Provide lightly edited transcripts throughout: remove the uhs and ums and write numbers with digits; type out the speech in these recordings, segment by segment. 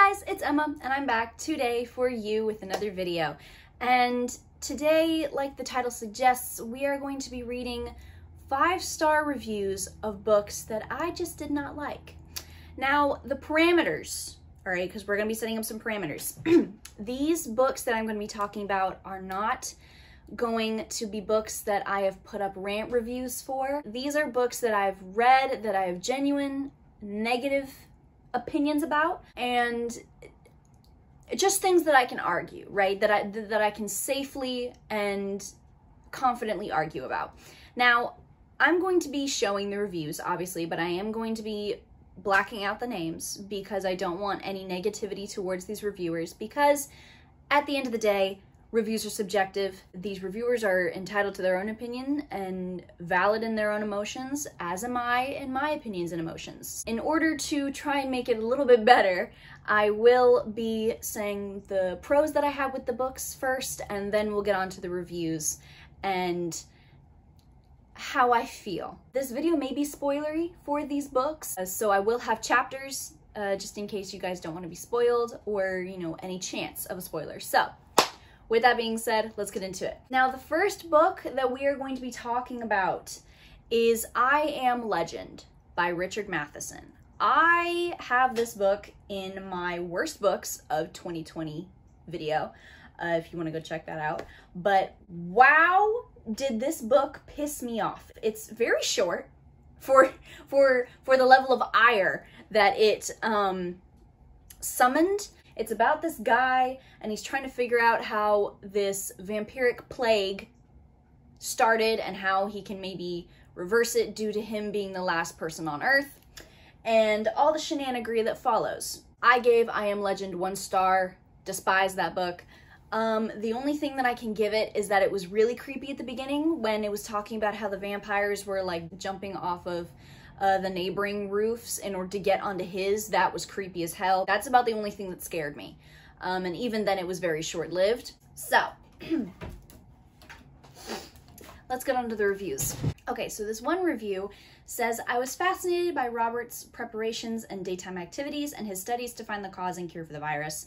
Hey guys, it's Emma and I'm back today for you with another video. And today, like the title suggests, we are going to be reading 5-star reviews of books that I just did not like. Now, the parameters, all right, because we're going to be setting up some parameters. These books that I'm going to be talking about are not going to be books that I have put up rant reviews for. These are books that I've read that I have genuine negative opinions about, and just things that I can argue, right? That I can safely and confidently argue about. Now, I'm going to be showing the reviews, obviously, but I am going to be blacking out the names because I don't want any negativity towards these reviewers, because at the end of the day, reviews are subjective. These reviewers are entitled to their own opinion and valid in their own emotions, as am I in my opinions and emotions. In order to try and make it a little bit better, I will be saying the pros that I have with the books first, and then we'll get on to the reviews and how I feel. This video may be spoilery for these books, so I will have chapters just in case you guys don't want to be spoiled or, you know, any chance of a spoiler. So, with that being said, let's get into it. Now, the first book that we are going to be talking about is I Am Legend by Richard Matheson. I have this book in my worst books of 2020 video, if you want to go check that out. But wow, did this book piss me off. It's very short for the level of ire that it summoned. It's about this guy, and he's trying to figure out how this vampiric plague started and how he can maybe reverse it due to him being the last person on Earth, and all the shenanigery that follows. I gave I Am Legend 1 star, despise that book. The only thing that I can give it is that it was really creepy at the beginning when it was talking about how the vampires were like jumping off of the neighboring roofs in order to get onto his. That was creepy as hell. That's about the only thing that scared me. And even then it was very short-lived. So, let's get on to the reviews. Okay, so this one review says, I was fascinated by Robert's preparations and daytime activities and his studies to find the cause and cure for the virus.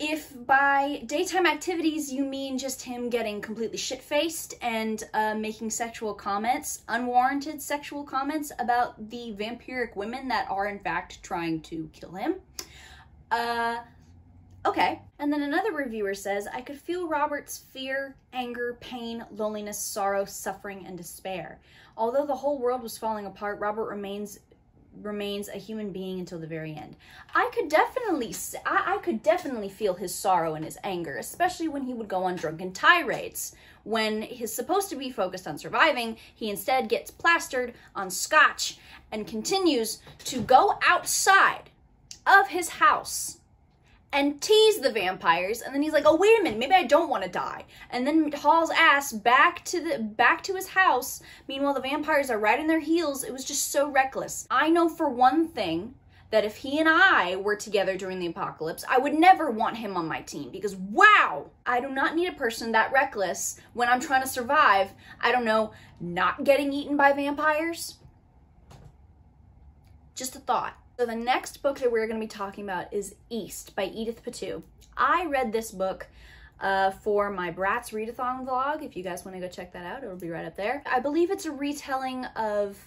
If by daytime activities you mean just him getting completely shit-faced and making sexual comments, unwarranted sexual comments about the vampiric women that are in fact trying to kill him, okay. And then another reviewer says, I could feel Robert's fear, anger, pain, loneliness, sorrow, suffering, and despair. Although the whole world was falling apart, Robert remains a human being until the very end. I could definitely feel his sorrow and his anger, especially when he would go on drunken tirades. When he's supposed to be focused on surviving, he instead gets plastered on scotch and continues to go outside of his house and tease the vampires, and then he's like, oh, wait a minute, maybe I don't want to die, and then hauls ass back to his house. Meanwhile, the vampires are riding their heels. It was just so reckless. I know for one thing that if he and I were together during the apocalypse, I would never want him on my team, because wow, I do not need a person that reckless when I'm trying to survive, I don't know, not getting eaten by vampires. Just a thought. So the next book that we're going to be talking about is East by Edith Pattou. I read this book for my Bratz Readathon vlog. If you guys want to go check that out, it'll be right up there. I believe it's a retelling of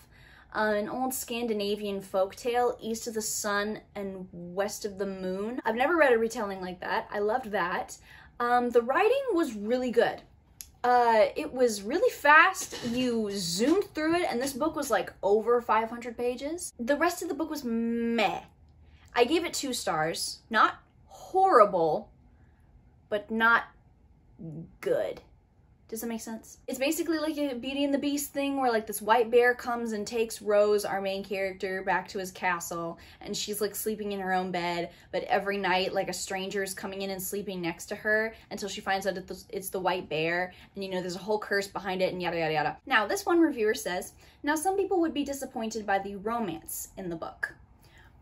an old Scandinavian folktale, East of the Sun and West of the Moon. I've never read a retelling like that. I loved that. The writing was really good. It was really fast. You zoomed through it, and this book was like over 500 pages. The rest of the book was meh. I gave it 2 stars. Not horrible, but not good. Does that make sense? It's basically like a Beauty and the Beast thing where like this white bear comes and takes Rose, our main character, back to his castle, and she's like sleeping in her own bed, but every night like a stranger is coming in and sleeping next to her until she finds out it's the white bear, and you know there's a whole curse behind it and yada yada yada. Now this one reviewer says, now some people would be disappointed by the romance in the book,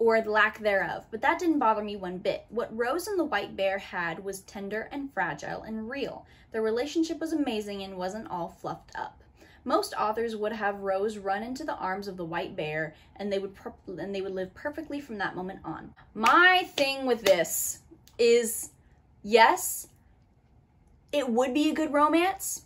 or the lack thereof, but that didn't bother me one bit. What Rose and the white bear had was tender and fragile and real. Their relationship was amazing and wasn't all fluffed up. most authors would have Rose run into the arms of the white bear, and they would live perfectly from that moment on. My thing with this is, yes, it would be a good romance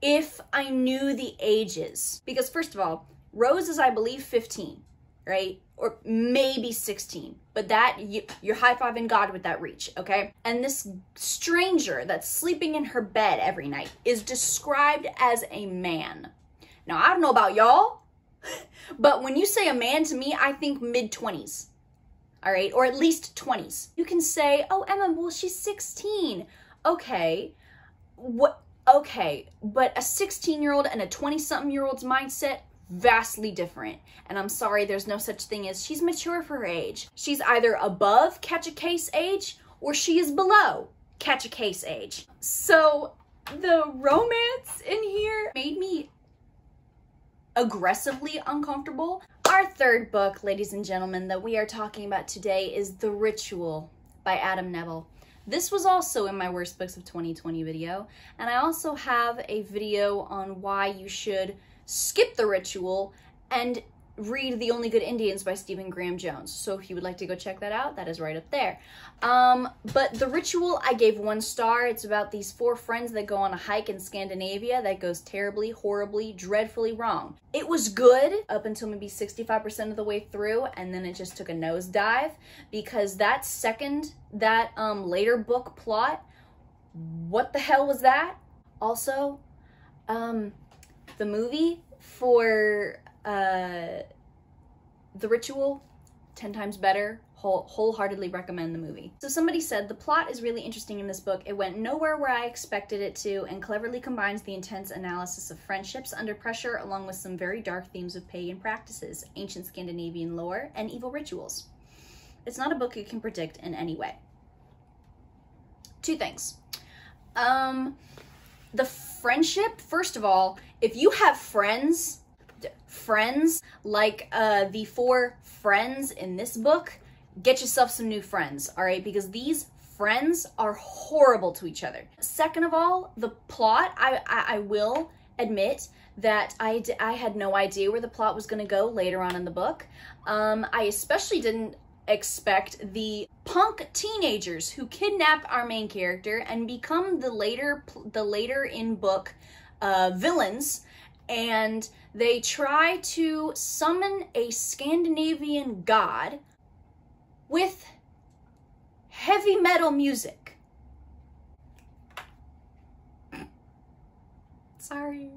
if I knew the ages. Because first of all, Rose is, I believe, 15, right? Or maybe 16, but that, you're high-fiving God with that reach, okay? And this stranger that's sleeping in her bed every night is described as a man. Now, I don't know about y'all, but when you say a man to me, I think mid-20s, all right? Or at least 20s. You can say, oh, Emma, well, she's 16. Okay, okay, but a 16-year-old and a 20-something-year-old's mindset, vastly different. And I'm sorry, there's no such thing as she's mature for her age. She's either above catch a case age or she is below catch a case age. So the romance in here made me aggressively uncomfortable. Our third book, ladies and gentlemen, that we are talking about today is The Ritual by Adam Nevill. This was also in my Worst Books of 2020 video, and I also have a video on why you should skip The Ritual and read The Only Good Indians by Stephen Graham Jones. So if you would like to go check that out, that is right up there. But The Ritual, I gave 1 star. It's about these 4 friends that go on a hike in Scandinavia that goes terribly, horribly, dreadfully wrong. It was good up until maybe 65% of the way through, and then it just took a nosedive because that later book plot, what the hell was that? Also, the movie for The Ritual, 10 times better. Wholeheartedly recommend the movie. So somebody said, the plot is really interesting in this book. It went nowhere where I expected it to and cleverly combines the intense analysis of friendships under pressure along with some very dark themes of pagan practices, ancient Scandinavian lore, and evil rituals. It's not a book you can predict in any way. 2 things. The friendship, first of all, if you have friends like the 4 friends in this book, get yourself some new friends, all right? Because these friends are horrible to each other. Second of all, the plot, I will admit that I had no idea where the plot was going to go later on in the book. I especially didn't expect the punk teenagers who kidnap our main character and become the later in book villains, and they try to summon a Scandinavian god with heavy metal music. Sorry.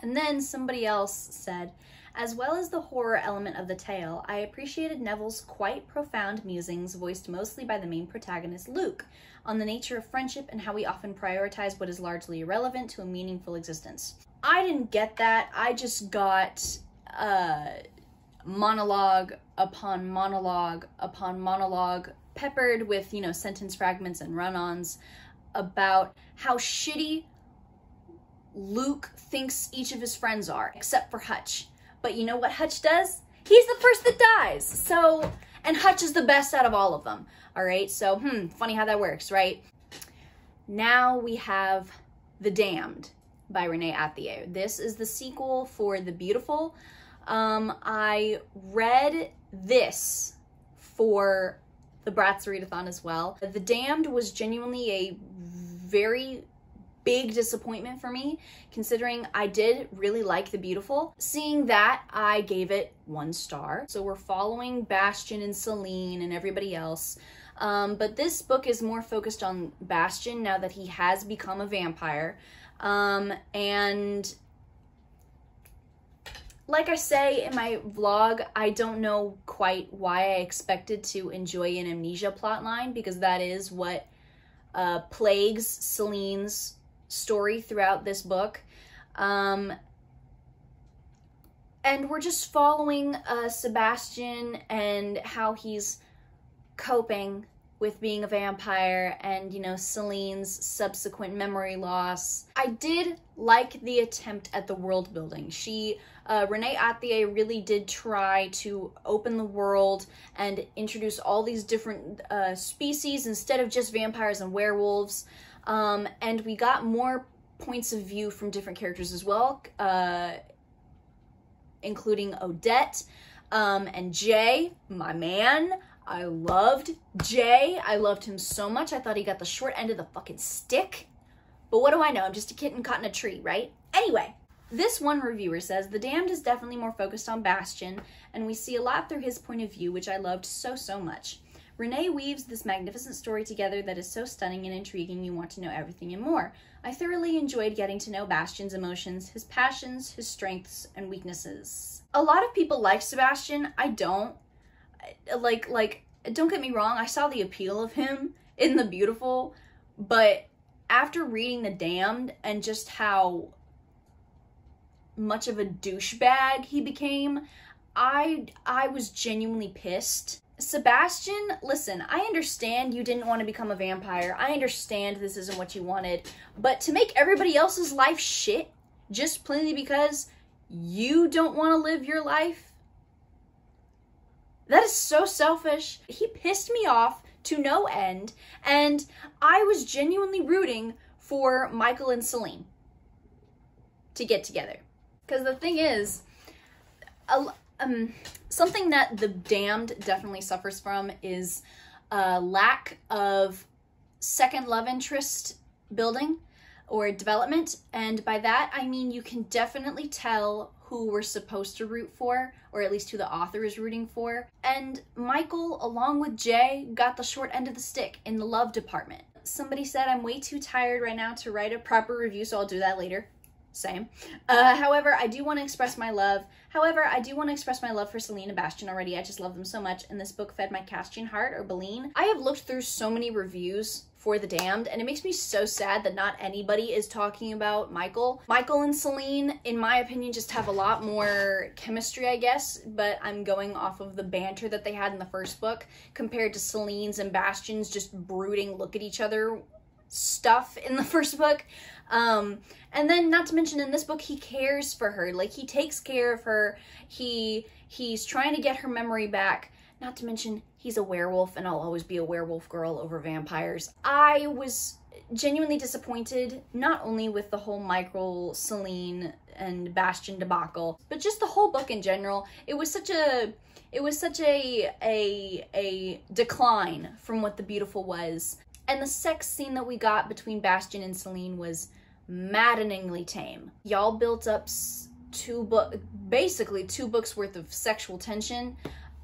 And then somebody else said, as well as the horror element of the tale, I appreciated Neville's quite profound musings, voiced mostly by the main protagonist, Luke, on the nature of friendship and how we often prioritize what is largely irrelevant to a meaningful existence. I didn't get that. I just got monologue upon monologue upon monologue, peppered with, sentence fragments and run-ons about how shitty Luke thinks each of his friends are, except for Hutch. But you know what Hutch does? He's the first that dies. So, and Hutch is the best out of all of them. All right, so, funny how that works, right? Now we have The Damned by Renee Ahdieh. This is the sequel for The Beautiful. I read this for the Bratz Readathon as well. The Damned was genuinely a very big disappointment for me, considering I did really like The Beautiful. Seeing that, I gave it 1 star. So we're following Bastian and Celine and everybody else. But this book is more focused on Bastian now that he has become a vampire. And like I say in my vlog, I don't know quite why I expected to enjoy an amnesia plotline, because that is what plagues Celine's story throughout this book. And we're just following Sebastian and how he's coping with being a vampire and, Celine's subsequent memory loss. I did like the attempt at the world building. Renee Ahdieh really did try to open the world and introduce all these different species instead of just vampires and werewolves. And we got more points of view from different characters as well, including Odette and Jay, my man. I loved Jay. I loved him so much. I thought he got the short end of the fucking stick. But what do I know? I'm just a kitten caught in a tree, right? Anyway, this one reviewer says, The Damned is definitely more focused on Bastian, and we see a lot through his point of view, which I loved so, so much. Renee weaves this magnificent story together that is so stunning and intriguing you want to know everything and more. I thoroughly enjoyed getting to know Bastian's emotions, his passions, his strengths, and weaknesses. A lot of people like Sebastian. I don't. Like, don't get me wrong, I saw the appeal of him in The Beautiful, but after reading The Damned and just how much of a douchebag he became, I was genuinely pissed. Sebastian, listen, I understand you didn't want to become a vampire. I understand this isn't what you wanted, but to make everybody else's life shit just plainly because you don't want to live your life, that is so selfish. He pissed me off to no end, and I was genuinely rooting for Michael and Celine to get together. Because the thing is, something that The Damned definitely suffers from is a lack of second love interest building or development, and by that I mean you can definitely tell who we're supposed to root for, or at least who the author is rooting for. And Michael, along with Jay, got the short end of the stick in the love department. Somebody said I'm way too tired right now to write a proper review, so I'll do that later. Same. However, I do want to express my love. For Celine and Bastian already. I just love them so much, and this book fed my Castian heart, or Baleen. I have looked through so many reviews for The Damned, and it makes me so sad that not anybody is talking about Michael. Michael and Celine, in my opinion, just have a lot more chemistry, I guess, but I'm going off of the banter that they had in the first book compared to Celine's and Bastian's just brooding look at each other stuff in the first book. And then, not to mention, in this book, he cares for her. Like, he takes care of her. He's trying to get her memory back. Not to mention, he's a werewolf, and I'll always be a werewolf girl over vampires. I was genuinely disappointed, not only with the whole Michael, Celine, and Bastian debacle, but just the whole book in general. It was such a decline from what The Beautiful was. And the sex scene that we got between Bastian and Celine was maddeningly tame. Y'all built up basically two books worth of sexual tension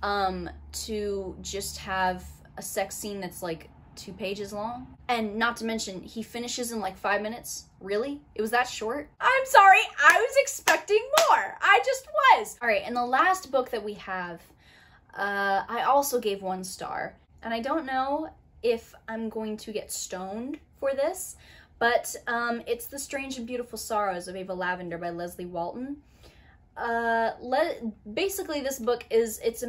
to just have a sex scene that's like 2 pages long. And not to mention, he finishes in like 5 minutes. Really? It was that short? I'm sorry, I was expecting more. I just was. All right, and the last book that we have, I also gave 1 star. And I don't know if I'm going to get stoned for this, but it's The Strange and Beautiful Sorrows of Ava Lavender by Leslye Walton. Basically, this book is, it's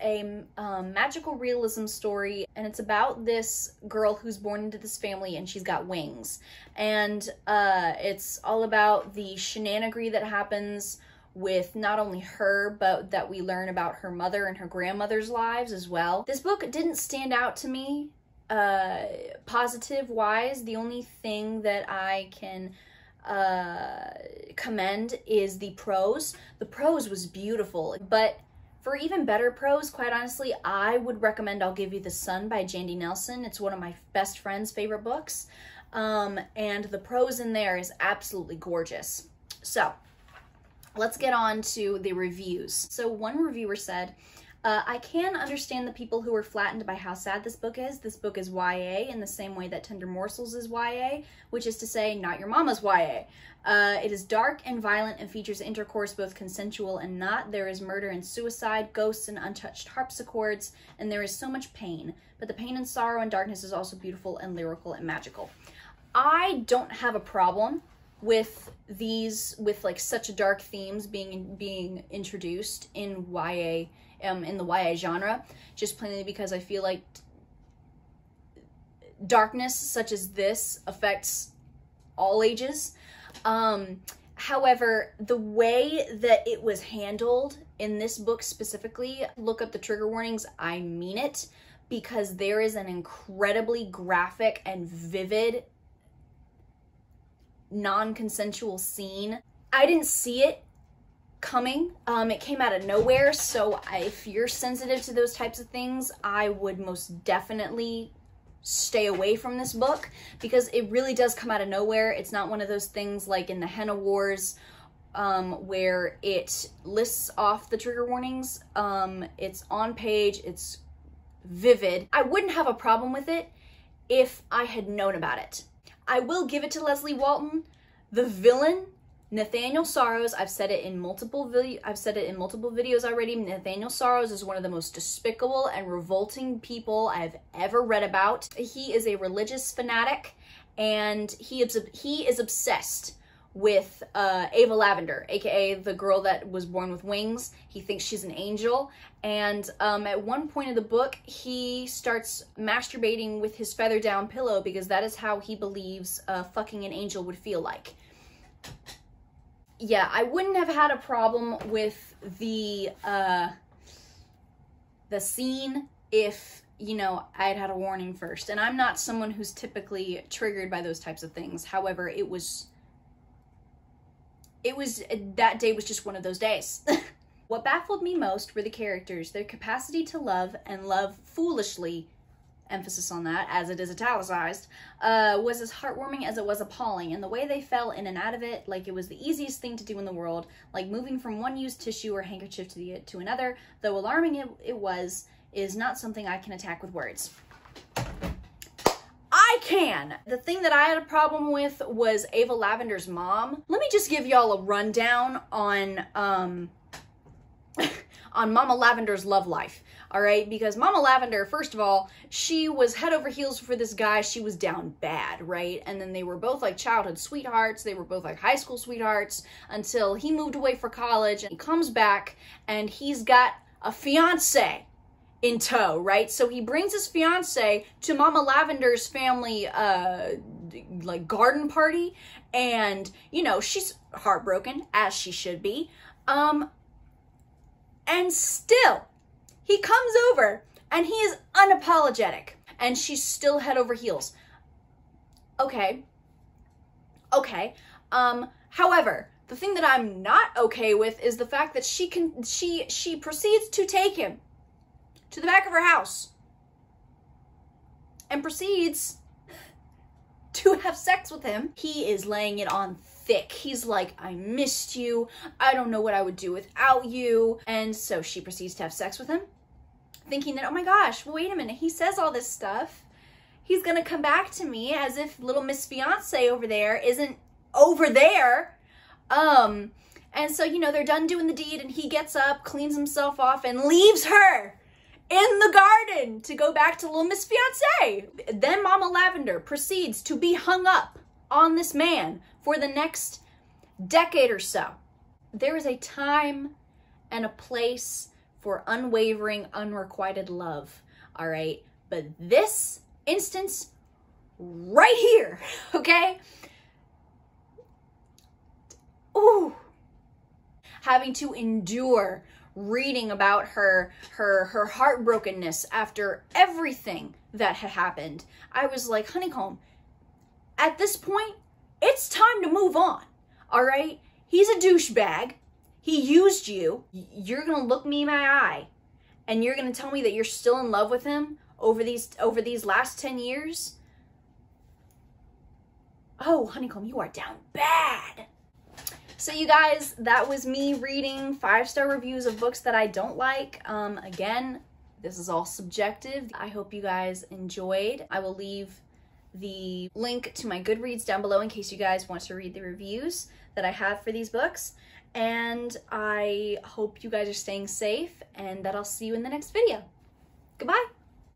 a magical realism story, and it's about this girl who's born into this family and she's got wings. And it's all about the shenanigery that happens with not only her, but that we learn about her mother and her grandmother's lives as well. This book didn't stand out to me positive wise. The only thing that I can commend is the prose. The prose was beautiful, but for even better prose, quite honestly, I would recommend I'll Give You the Sun by Jandy Nelson. It's one of my best friend's favorite books, and the prose in there is absolutely gorgeous. So let's get on to the reviews. So one reviewer said, I can understand the people who are flattened by how sad this book is. This book is YA in the same way that Tender Morsels is YA, which is to say, not your mama's YA. It is dark and violent and features intercourse, both consensual and not. There is murder and suicide, ghosts and untouched harpsichords, and there is so much pain. But the pain and sorrow and darkness is also beautiful and lyrical and magical. I don't have a problem with these, with like such dark themes being introduced in YA, in the YA genre, just plainly because I feel like darkness such as this affects all ages. However, the way that it was handled in this book specifically, look up the trigger warnings, I mean it, because there is an incredibly graphic and vivid non-consensual scene. I didn't see it coming. It came out of nowhere, so if you're sensitive to those types of things, I would most definitely stay away from this book, because it really does come out of nowhere. It's not one of those things like in the Henna Wars where it lists off the trigger warnings. It's on page, it's vivid. I wouldn't have a problem with it if I had known about it. I will give it to Leslye Walton. The villain, Nathaniel Sorrows, I've said it in multiple videos already. Nathaniel Sorrows is one of the most despicable and revolting people I've ever read about. He is a religious fanatic, and he is obsessed with Ava Lavender, aka the girl that was born with wings. He thinks she's an angel, and at one point in the book, he starts masturbating with his feather down pillow because that is how he believes fucking an angel would feel like. Yeah, I wouldn't have had a problem with the scene if, you know, I'd had a warning first. And I'm not someone who's typically triggered by those types of things. However, that day was just one of those days. What baffled me most were the characters, their capacity to love and love foolishly, emphasis on that, as it is italicized, was as heartwarming as it was appalling, and the way they fell in and out of it like it was the easiest thing to do in the world, like moving from one used tissue or handkerchief to another, though alarming it was, is not something I can attack with words. I can! The thing that I had a problem with was Ava Lavender's mom. Let me just give y'all a rundown on Mama Lavender's love life. All right, because Mama Lavender, first of all, she was head over heels for this guy. She was down bad, right? And then they were both like childhood sweethearts. They were both like high school sweethearts until he moved away for college, and he comes back and he's got a fiance in tow, right? So he brings his fiance to Mama Lavender's family, like garden party. And, you know, she's heartbroken, as she should be. And still, he comes over and he is unapologetic, and she's still head over heels. Okay. However, the thing that I'm not okay with is the fact that she proceeds to take him to the back of her house and proceeds to have sex with him. He is laying it on thick. He's like, I missed you. I don't know what I would do without you. And so she proceeds to have sex with him, thinking that, oh my gosh, well, wait a minute, he says all this stuff. He's gonna come back to me, as if little Miss Fiance over there isn't over there. And so, you know, they're done doing the deed, and he gets up, cleans himself off, and leaves her in the garden to go back to little Miss Fiance. Then Mama Lavender proceeds to be hung up on this man for the next decade or so. There is a time and a place for unwavering, unrequited love, all right? But this instance right here, okay? Ooh. Having to endure reading about her heartbrokenness after everything that had happened. I was like, honeycomb, at this point, it's time to move on, all right? He's a douchebag. He used you. You're gonna look me in my eye and you're gonna tell me that you're still in love with him over these last 10 years? Oh, honeycomb, you are down bad. So you guys, that was me reading 5-star reviews of books that I don't like. Again, this is all subjective. I hope you guys enjoyed. I will leave the link to my Goodreads down below in case you guys want to read the reviews that I have for these books. And I hope you guys are staying safe, and that I'll see you in the next video. Goodbye.